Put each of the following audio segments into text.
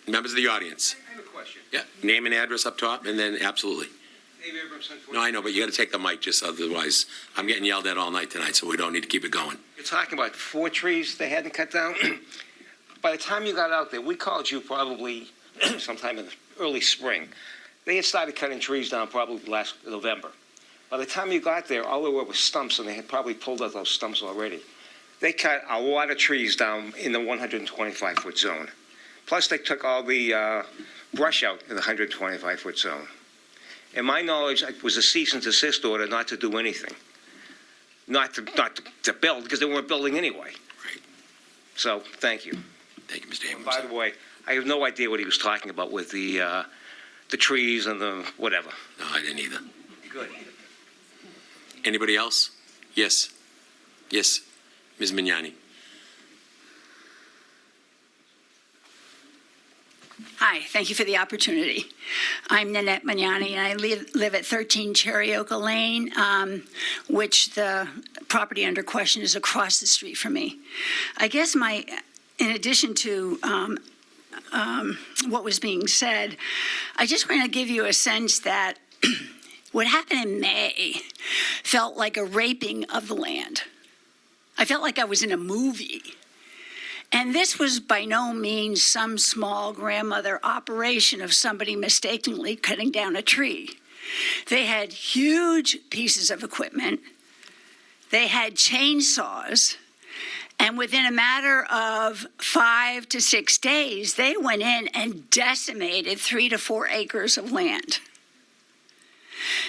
Members of the audience. I have a question. Yeah, name and address up top, and then absolutely. Dave Abramson. No, I know, but you got to take the mic, just otherwise I'm getting yelled at all night tonight, so we don't need to keep it going. You're talking about 4 trees they hadn't cut down? By the time you got out there, we called you probably sometime in the early spring. They had started cutting trees down probably last November. By the time you got there, all there were was stumps, and they had probably pulled out those stumps already. They cut a lot of trees down in the 125-foot zone. Plus, they took all the brush out in the 125-foot zone. In my knowledge, it was a cease and desist order not to do anything, not to build, because they weren't building anyway. Right. So, thank you. Thank you, Mr. And by Abrams. the way, I have no idea what he was talking about with the trees and the whatever. No, I didn't either. Good. Anybody else? Yes. Yes, Ms. Mignani. Hi, thank you for the opportunity. I'm Nanette Magnani, and I live at 13 Cherioka Lane, which the property under question is across the street from me. I guess in addition to what was being said, I just want to give you a sense that what happened in May felt like a raping of the land. I felt like I was in a movie. And this was by no means some small grandmother operation of somebody mistakenly cutting down a tree. They had huge pieces of equipment. They had chainsaws. And within a matter of 5 to 6 days, they went in and decimated 3 to 4 acres of land.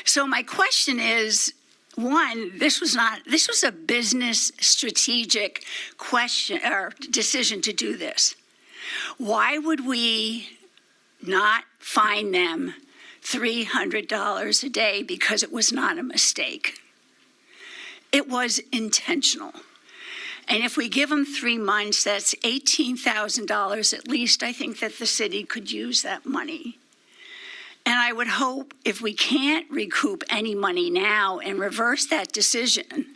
So my question is, one, this was a business strategic question or decision to do this. Why would we not fine them $300 a day because it was not a mistake? It was intentional. And if we give them 3 months, that's $18,000 at least. I think that the city could use that money. And I would hope if we can't recoup any money now and reverse that decision,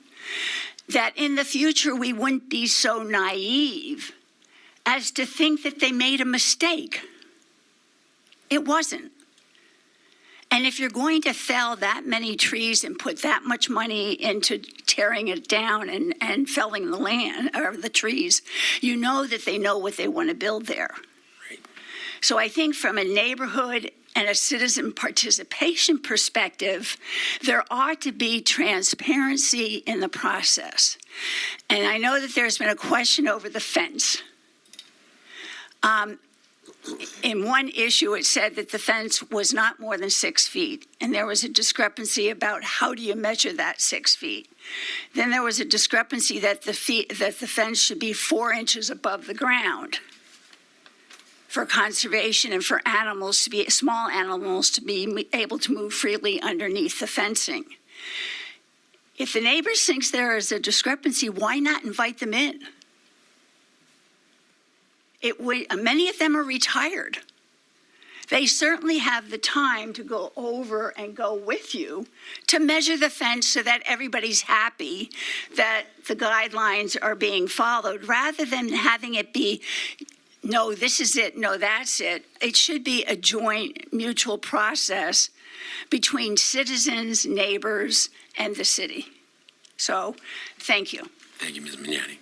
that in the future we wouldn't be so naive as to think that they made a mistake. It wasn't. And if you're going to fell that many trees and put that much money into tearing it down and felling the land or the trees, you know that they know what they want to build there. Right. So I think from a neighborhood and a citizen participation perspective, there ought to be transparency in the process. And I know that there's been a question over the fence. In one issue, it said that the fence was not more than 6 feet, and there was a discrepancy about how do you measure that 6 feet. Then there was a discrepancy that the fence should be 4 inches above the ground for conservation and for animals to be, small animals to be able to move freely underneath the fencing. If the neighbors thinks there is a discrepancy, why not invite them in? Many of them are retired. They certainly have the time to go over and go with you to measure the fence so that everybody's happy that the guidelines are being followed, rather than having it be, no, this is it, no, that's it. It should be a joint mutual process between citizens, neighbors, and the city. So, thank you. Thank you, Ms. Mignani.